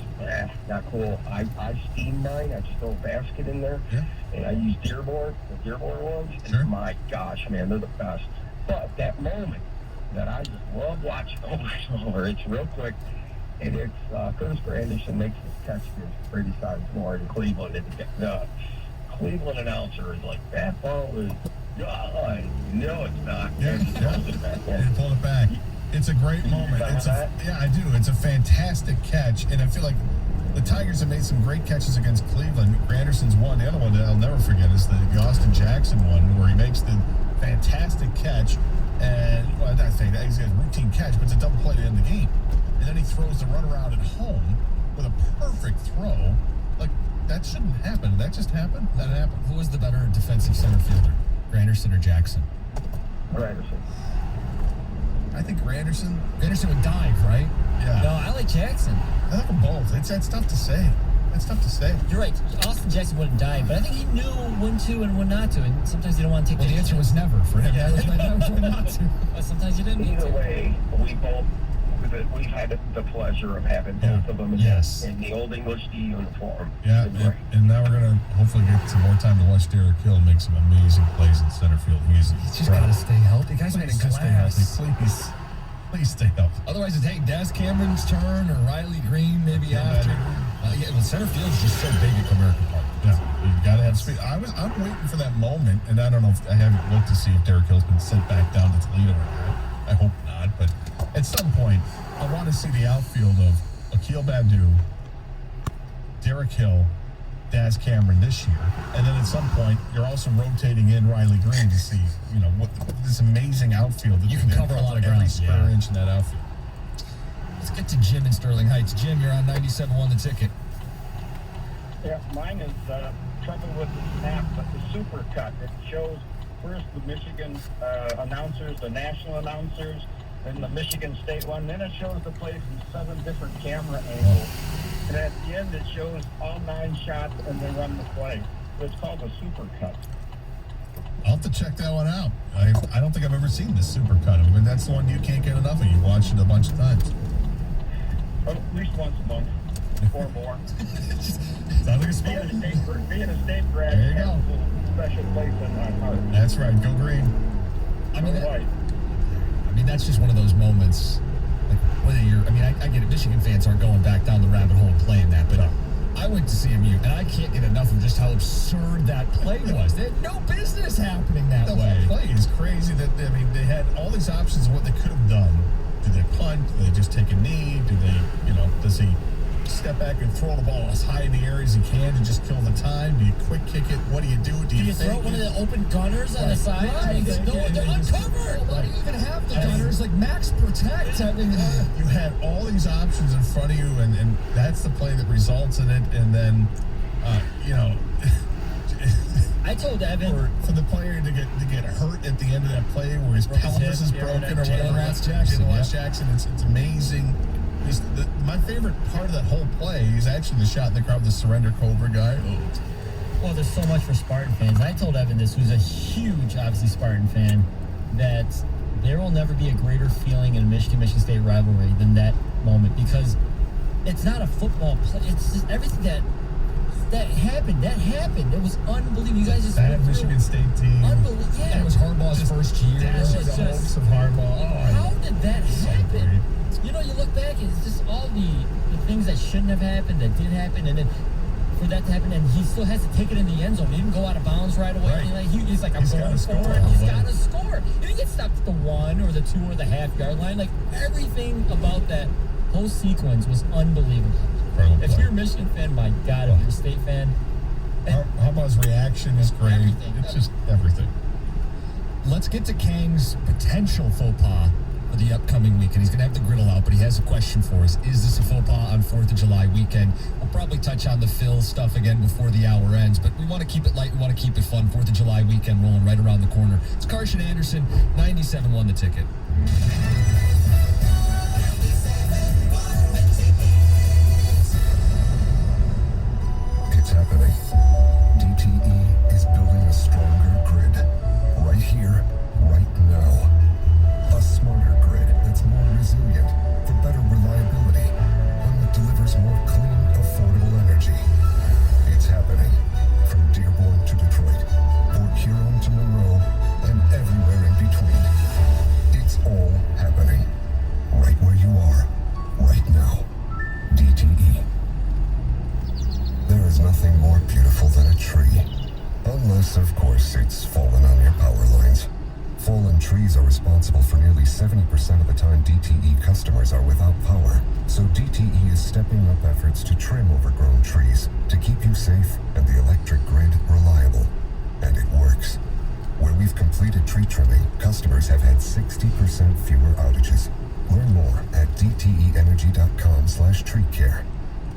not cool. I steam mine. I just throw a basket in there. Yeah. And I use Dearborn, the Dearborn ones. Sure. And my gosh, man, they're the best. But that moment that I just love watching over and over, it's real quick. And it's Curtis Granderson makes this catch against Brady Sizemore in Cleveland. And the Cleveland announcer is like, that ball is gone. No, it's not. Yeah. And he pulls it back in. And he pulled it back. It's a great moment. Yeah, I do. It's a fantastic catch, and I feel like the Tigers have made some great catches against Cleveland. Granderson's one. The other one that I'll never forget is the Austin Jackson one, where he makes the fantastic catch, and well, I'm not saying that he's got a routine catch, but it's a double play to end the game. And then he throws the runaround at home with a perfect throw. Like, that shouldn't happen. That just happened. That happened. Who was the better defensive center fielder? Granderson or Jackson? Granderson. I think Granderson. Granderson would dive, right? Yeah. No, I like Jackson. I like them both. That's tough to say. That's tough to say. You're right. Austin Jackson wouldn't die, but I think he knew when to and when not to, and sometimes you don't want to take Well, the answer was never for him. Yeah. Not to. But sometimes you didn't need Either to. way, we've had the pleasure of having both of them in the Old English D uniform. Yeah, and now we're gonna hopefully get some more time to watch Derek Hill make some amazing plays in center field. He's just gotta stay healthy. Guys made Please in just stay healthy. glass. Please stay healthy. Otherwise, it's Daz Cameron's turn or Riley Green maybe after. Well, center field's just so big at Comerica Park. Yeah, you gotta have speed. I'm waiting for that moment, and I don't know if I haven't looked to see if Derek Hill's been sent back down to Toledo or not. I hope not, but at some point, I want to see the outfield of Akil Baddoo, Derek Hill, Daz Cameron this year, and then at some point, you're also rotating in Riley Green to see, what this amazing outfield that You can cover a lot of ground. every square inch in that outfield. Let's get to Jim in Sterling Heights. Jim, you're on 97.1 The Ticket. Yeah, mine is trouble with the snap, but the super cut. It shows first the Michigan announcers, the national announcers, then the Michigan State one. Then it shows the play from 7 different camera angles. And at the end, it shows all 9 shots, and they run the play. So it's called a super cut. I'll have to check that one out. I don't think I've ever seen this super cut. I mean, that's the one you can't get enough of. You watch it a bunch of times. Well, at least once a month or more. Sounds like a sport. Being a state grad There you has go. a little special place in my heart. That's right. Go green. I mean, that's just one of those moments. Like, whether you're, I get it. Michigan fans aren't going back down the rabbit hole and playing that, but I went to CMU, and I can't get enough of just how absurd that play was. They had no business happening that The way. whole play is crazy. They had all these options of what they could have done. Do they punt? Do they just take a knee? Do they, does he step back and throw the ball as high in the air as he can to just kill the time? Do you quick kick it? What do you do? Do you throw one of the open gunners on the side? Right. They're uncovered. Why do you even have the gunners like max protect? You had all these options in front of you, and that's the play that results in it. And then, I told Evan for the player to get hurt at the end of that play where his pelvis is broken or whatever. Jalen Jackson. It's amazing. My favorite part of that whole play is actually the shot in the crowd, the surrender Cobra guy. Well, there's so much for Spartan fans. I told Evan this, who's a huge, obviously, Spartan fan, that there will never be a greater feeling in a Michigan State rivalry than that moment, because it's not a football play. It's just everything that happened. That happened. It was unbelievable. You guys just that Michigan State team. Unbelievable. Yeah. And it was Harbaugh's first year. It was just the hopes of Harbaugh. How did that happen? You look back, it's just all the things that shouldn't have happened, that did happen, and then for that to happen, and he still has to take it in the end zone. He didn't go out of bounds right away. Right. He's like, I'm going for it. He's got to score. He didn't get stopped at the 1 or the 2 or the half-yard line. Like, everything about that whole sequence was unbelievable. If you're a Michigan fan, my God, if you're a State fan. Harbaugh's reaction is great. Everything. It's just everything. Let's get to Kang's potential faux pas for the upcoming weekend. He's going to have the griddle out, but he has a question for us. Is this a faux pas on 4th of July weekend? We'll probably touch on the Phil stuff again before the hour ends, but we want to keep it light. We want to keep it fun. 4th of July weekend rolling right around the corner. It's Carson Anderson, 97.1 The Ticket. It's happening. DTE is building a stronger grid. Right here, right now. A smarter grid that's more resilient, for better reliability, one that delivers more clean, affordable energy. It's happening. From Dearborn to Detroit, Port Huron to Monroe, and everywhere in between. It's all happening. Right where you are, right now. DTE. There is nothing more beautiful than a tree. Unless, of course, it's fallen on your power lines. Fallen trees are responsible for nearly 70% of the time DTE customers are without power. So DTE is stepping up efforts to trim overgrown trees to keep you safe and the electric grid reliable. And it works. Where we've completed tree trimming, customers have had 60% fewer outages. Learn more at dteenergy.com/treecare.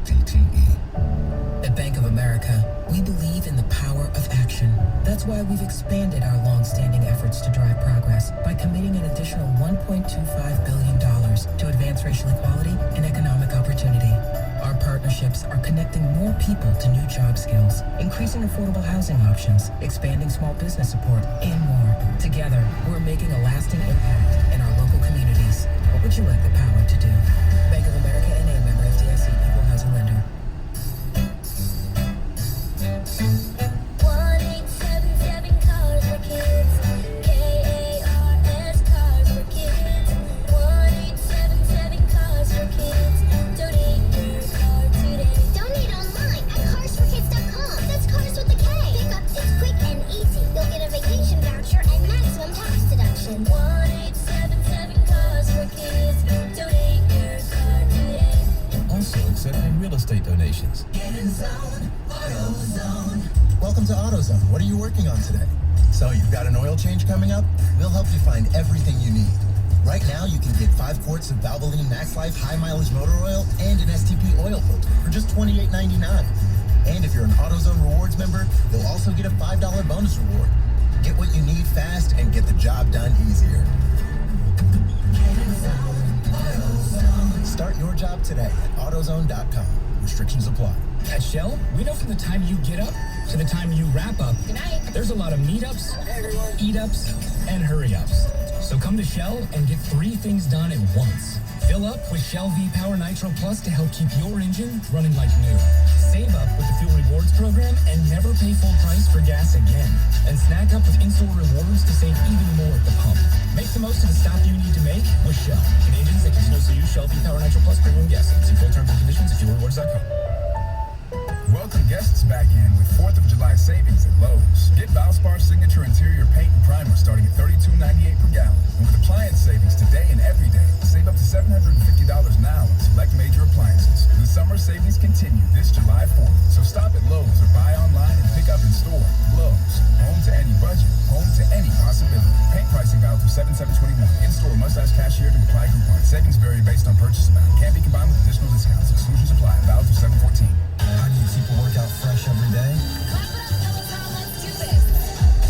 DTE. At Bank of America, we believe in the power of action. That's why we've expanded our long-standing efforts to drive progress by committing an additional $1.25 billion to advance racial equality and economic opportunity. Our partnerships are connecting more people to new job skills, increasing affordable housing options, expanding small business support, and more. Together, we're making a lasting impact in our local communities. What would you like the power to do? Bank of America N.A. member FDIC equal housing lender. 1877 Cars for Kids. KARS Cars for Kids. 1877 Cars for Kids. Donate your car today. Donate online at carsforkids.com. That's cars with a K. Pickup is quick and easy. You'll get a vacation voucher and maximum tax deduction. 1877 Cars for Kids. Donate your car today. Also accepting real estate donations. Get in zone. AutoZone. Welcome to AutoZone. What are you working on today? So you've got an oil change coming up? We'll help you find everything you need. Right now, you can get 5 quarts of Valvoline Max Life High Mileage Motor Oil and an STP oil filter for just $28.99. And if you're an AutoZone Rewards member, you'll also get a $5 bonus reward. Get what you need fast and get the job done easier. Start your job today at AutoZone.com. Restrictions apply. At Shell, we know from the time you get up to the time you wrap up, there's a lot of meetups, eat-ups, and hurry-ups. So come to Shell and get 3 things done at once. Fill up with Shell V-Power Nitro Plus to help keep your engine running like new. Save up with the Fuel Rewards program and never pay full price for gas again. And snack up with in-store rewards to save even more at the pump. Make the most of the stop you need to make with Shell. Canadians that continuously use Shell V-Power Nitro Plus premium gas. See full terms and conditions at fuelrewards.com. Welcome guests back in with 4th of July savings at Lowe's. Get Valspar Signature Interior Paint and Primer starting at $32.98 per gallon. And with appliance savings today and every day, save up to $750 now on select major appliances. The summer savings continue this July 4th. So stop at Lowe's or buy online and pick up in store. Lowe's, home to any budget, home to any possibility. Paint pricing valid through 7/7/21. In-store must ask cashier to apply coupon. Savings vary based on purchase amount. Can be combined with additional discounts. Exclusions apply. Valid through 7/14. How do you keep a workout fresh every day?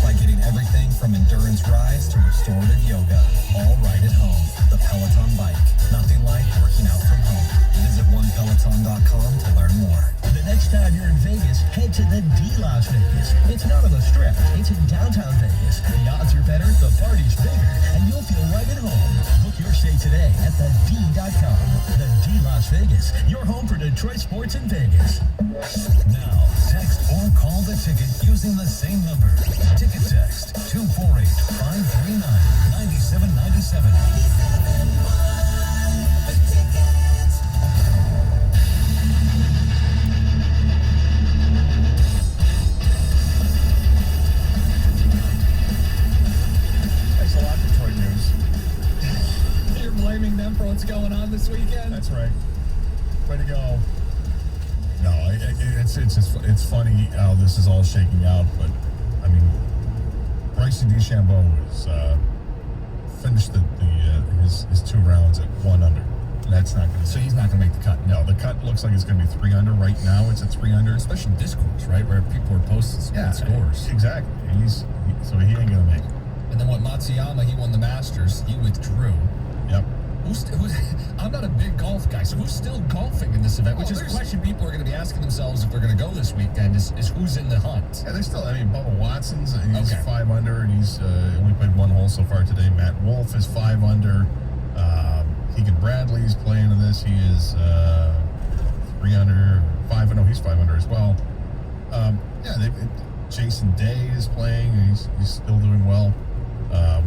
By getting everything from endurance rides to restorative yoga, all right at home. The Peloton bike. Nothing like working out from home. Visit onepeloton.com to learn more. The next time you're in Vegas, head to the D Las Vegas. It's not on the Strip. It's in downtown Vegas. The odds are better, the party's bigger, and you'll feel right at home. Book your stay today at thed.com. The D Las Vegas, your home for Detroit sports in Vegas. Now, text or call the ticket using the same number. Ticket text 248-539-9797. Thanks a lot, Detroit News. You're blaming them for what's going on this weekend? That's right. Way to go. No, it's funny how this is all shaking out, but I mean, Bryson DeChambeau has finished his 2 rounds at 1 under. That's not going to. So he's not going to make the cut. No, the cut looks like it's going to be 3 under. Right now, it's at 3 under. Especially discourse, right, where people are posting scores. Exactly. So he ain't going to make it. And then Matsuyama, he won the Masters. He withdrew. Yep. I'm not a big golf guy, so who's still golfing in this event? Which is a question people are going to be asking themselves if they're going to go this weekend, is who's in the hunt? Yeah, there's still, Bubba Watson's, he's 5 under, and he's only played 1 hole so far today. Matt Wolff is 5 under. Keegan Bradley's playing in this. He is 3 under, 5 under. No, he's 5 under as well. Jason Day is playing, and he's still doing well.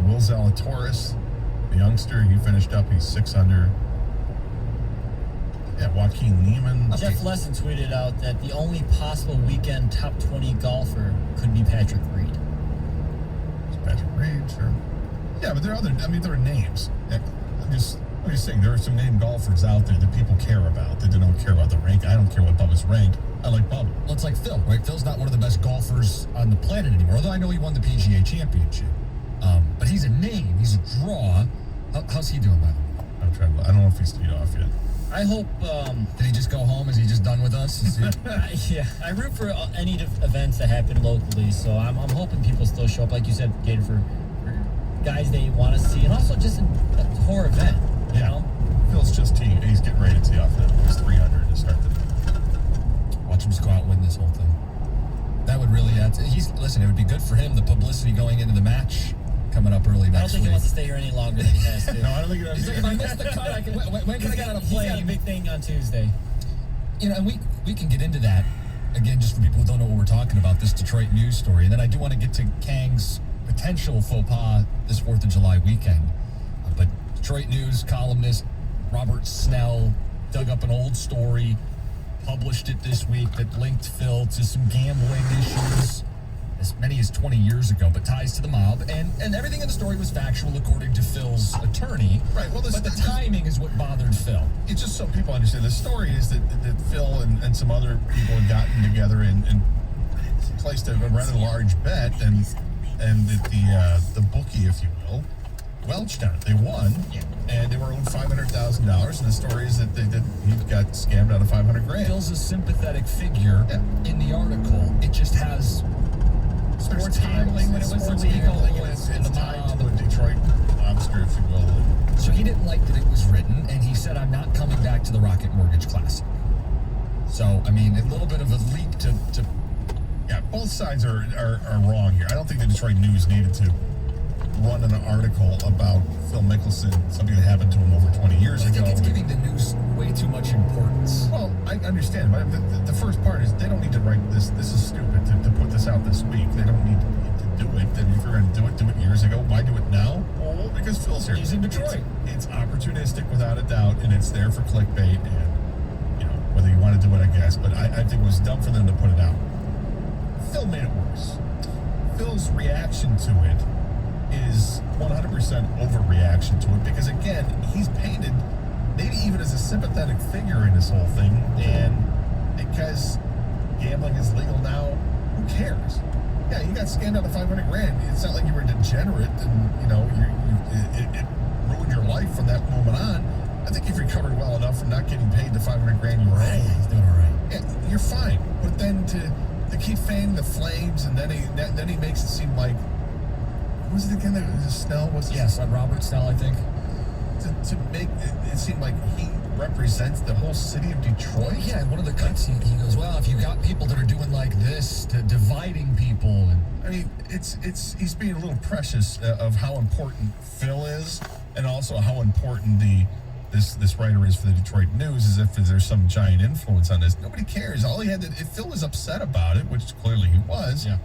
Will Zalatoris, the youngster, he finished up. He's 6 under. Yeah, Joaquin Niemann. Jeff Lesson tweeted out that the only possible weekend top 20 golfer could be Patrick Reed. It's Patrick Reed, sure. Yeah, but there are there are names. I'm just saying, there are some named golfers out there that people care about, that they don't care about the rank. I don't care what Bubba's rank. I like Bubba. Well, it's like Phil, right? Phil's not one of the best golfers on the planet anymore, although I know he won the PGA Championship. But he's a name. He's a draw. How's he doing, by the way? I don't know if he's teed off yet. I hope. Did he just go home? Is he just done with us? Is he... Yeah, I root for any events that happen locally, so I'm hoping people still show up, like you said, Gator, for guys they want to see, and also just a horror event. You know, Phil's he's getting ready to tee off his 300 to start the day. Watch him just go out and win this whole thing. That would really add. Listen, it would be good for him. The publicity going into the match coming up early next week. I don't think he wants to stay here any longer than he has to. No, I don't think he does. He's like, if I miss the cut, when can I get on a plane? He's got a big thing on Tuesday. You know, and we can get into that again, just for people who don't know what we're talking about. This Detroit news story, and then I do want to get to Kang's potential faux pas this 4th of July weekend. But Detroit news columnist Robert Snell dug up an old story, published it this week that linked Phil to some gambling issues as many as 20 years ago, but ties to the mob, and everything in the story was factual according to Phil's attorney. Right, well, but the timing is what bothered Phil. It's just so people understand. The story is that Phil and some other people had gotten together and placed a rather large bet, and that the bookie, if you will, welched on it. They won, and they were owed $500,000. And the story is that he got scammed out of $500,000. Phil's a sympathetic figure in the article. It just has sports gambling when it was illegal, and the tied to a Detroit mobster, if you will. So he didn't like that it was written, and he said, "I'm not coming back to the Rocket Mortgage Classic." So, I mean, a little bit of a leap to yeah, both sides are wrong here. I don't think the Detroit News needed to run an article about Phil Mickelson, something that happened to him over 20 years ago. I think it's giving the news way too much importance. Well, I understand, but the first part is they don't need to write this. This is stupid to put this out this week. They don't need to do it. And if you're going to do it years ago. Why do it now? Well, because Phil's here. He's in Detroit. It's opportunistic without a doubt, and it's there for clickbait, and whether you want to do it, I guess. But I think it was dumb for them to put it out. Phil made it worse. Phil's reaction to it is 100% overreaction to it, because again, he's painted maybe even as a sympathetic figure in this whole thing, and because gambling is legal now, who cares? Yeah, you got scammed out of $500,000. It's not like you were degenerate and it ruined your life from that moment on. I think you've recovered well enough from not getting paid the $500,000 you were owed. He's doing all right. Yeah, you're fine. But then to keep fanning the flames, and then he makes it seem like, who was it again? That was Snell? Yes, Robert Snell, I think. To make it seem like he represents the whole city of Detroit. Yeah, in one of the cuts, he goes, "Well, if you got people that are doing like this, dividing people," and I mean, he's being a little precious of how important Phil is, and also how important this writer is for the Detroit News, as if there's some giant influence on this. Nobody cares. All he had to, if Phil was upset about it, which clearly he was. Yeah.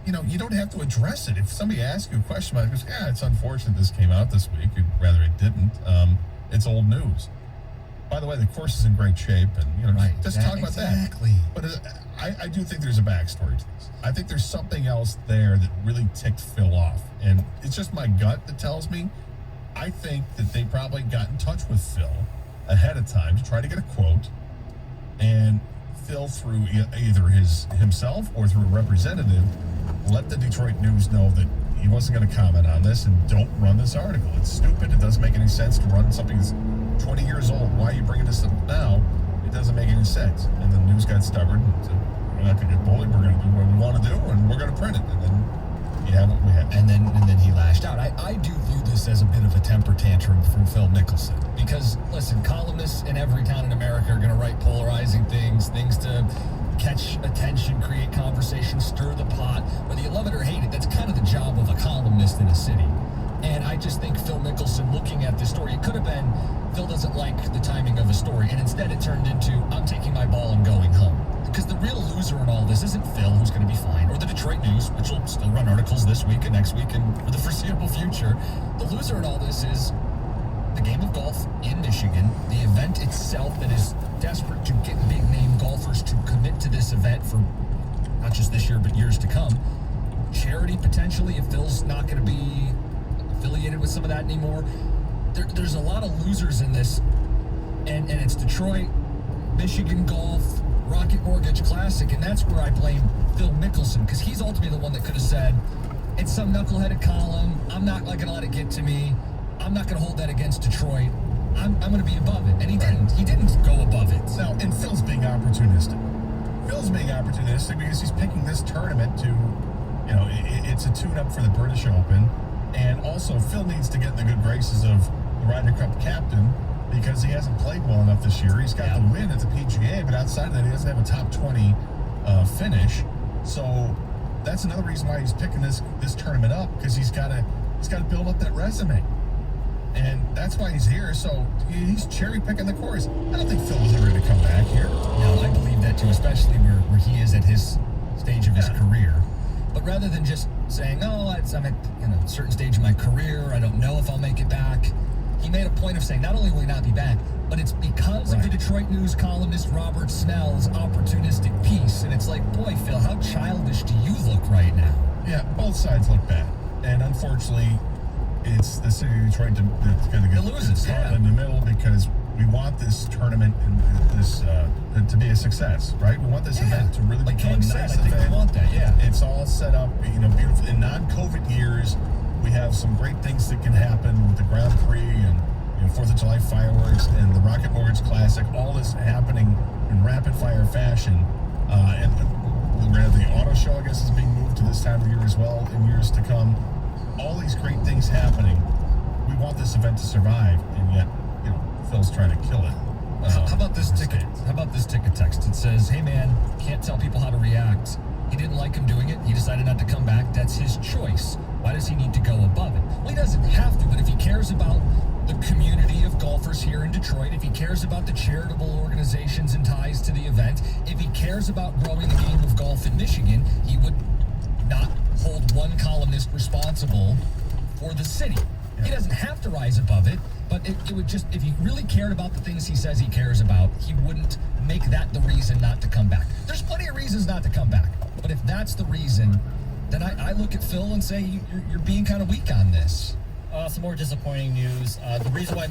You don't have to address it. If somebody asks you a question about it, goes, yeah, it's unfortunate this came out this week. Rather it didn't. It's old news. By the way, the course is in great shape, and just talk about that. But I do think there's a backstory to this. I think there's something else there that really ticked Phil off, and it's just my gut that tells me. I think that they probably got in touch with Phil ahead of time to try to get a quote, and Phil, through either himself or through a representative, let the Detroit News know that he wasn't going to comment on this and don't run this article. It's stupid. It doesn't make any sense to run something that's 20 years old. Why are you bringing this up now? It doesn't make any sense. And the news got stubborn and said, we're not going to get bullied. We're going to do what we want to do, and we're going to print it. And then you have what we have. And then he lashed out. I do view this as a bit of a temper tantrum from Phil Mickelson. Because, listen, columnists in every town in America are going to write polarizing things to catch attention, create conversation, stir the pot. Whether you love it or hate it, that's kind of the job of a columnist in a city. And I just think Phil Mickelson, looking at this story, it could have been Phil doesn't like the timing of a story, and instead it turned into, I'm taking my ball and going home. Because the real loser in all this isn't Phil, who's going to be fine, or the Detroit News, which will still run articles this week and next week and for the foreseeable future. The loser in all this is the game of golf in Michigan, the event itself that is desperate to get big-name golfers to commit to this event for not just this year, but years to come. Charity, potentially, if Phil's not going to be affiliated with some of that anymore. There's a lot of losers in this, and it's Detroit, Michigan golf, Rocket Mortgage Classic, and that's where I blame Phil Mickelson, because he's ultimately the one that could have said, it's some knuckleheaded column, I'm not going to let it get to me, I'm not going to hold that against Detroit, I'm going to be above it. And he didn't. He didn't go above it. Now, and Phil's being opportunistic. Phil's being opportunistic because he's picking this tournament to, you know, it's a tune-up for the British Open. And also, Phil needs to get in the good graces of the Ryder Cup captain because he hasn't played well enough this year. He's got the win at the PGA, but outside of that, he doesn't have a top 20 finish. So that's another reason why he's picking this tournament up, because he's got to build up that resume. And that's why he's here. So he's cherry picking the course. I don't think Phil was ever going to come back here. No, I believe that too, especially where he is at his stage of his career. But rather than just saying, I'm at a certain stage of my career, I don't know if I'll make it back, he made a point of saying not only will he not be back, but it's because of the Detroit News columnist Robert Snell's opportunistic piece. And it's like, boy, Phil, how childish do you look right now? Yeah, both sides look bad. And unfortunately, it's the city of Detroit that's going to get caught in the middle, because we want this tournament and this to be a success, right? We want this event to really become a nice event. We want that, It's all set up, beautiful. In non-COVID years, we have some great things that can happen with the Grand Prix and 4th of July fireworks and the Rocket Mortgage Classic. All this happening in rapid-fire fashion. And we're going to have the auto show, I guess, is being moved to this time of year as well in years to come. All these great things happening. We want this event to survive, and yet, Phil's trying to kill it. How about this ticket? How about this ticket text? It says, "Hey man, can't tell people how to react. He didn't like him doing it. He decided not to come back. That's his choice. Why does he need to go above it?" Well, he doesn't have to, but if he cares about the community of golfers here in Detroit, if he cares about the charitable organizations and ties to the event, if he cares about growing the game of golf in Michigan, he would not hold one columnist responsible for the city. He doesn't have to rise above it, but it would just, if he really cared about the things he says he cares about, he wouldn't make that the reason not to come back. There's plenty of reasons not to come back, but if that's the reason, then I look at Phil and say, you're being kind of weak on this. Some more disappointing news. The reason why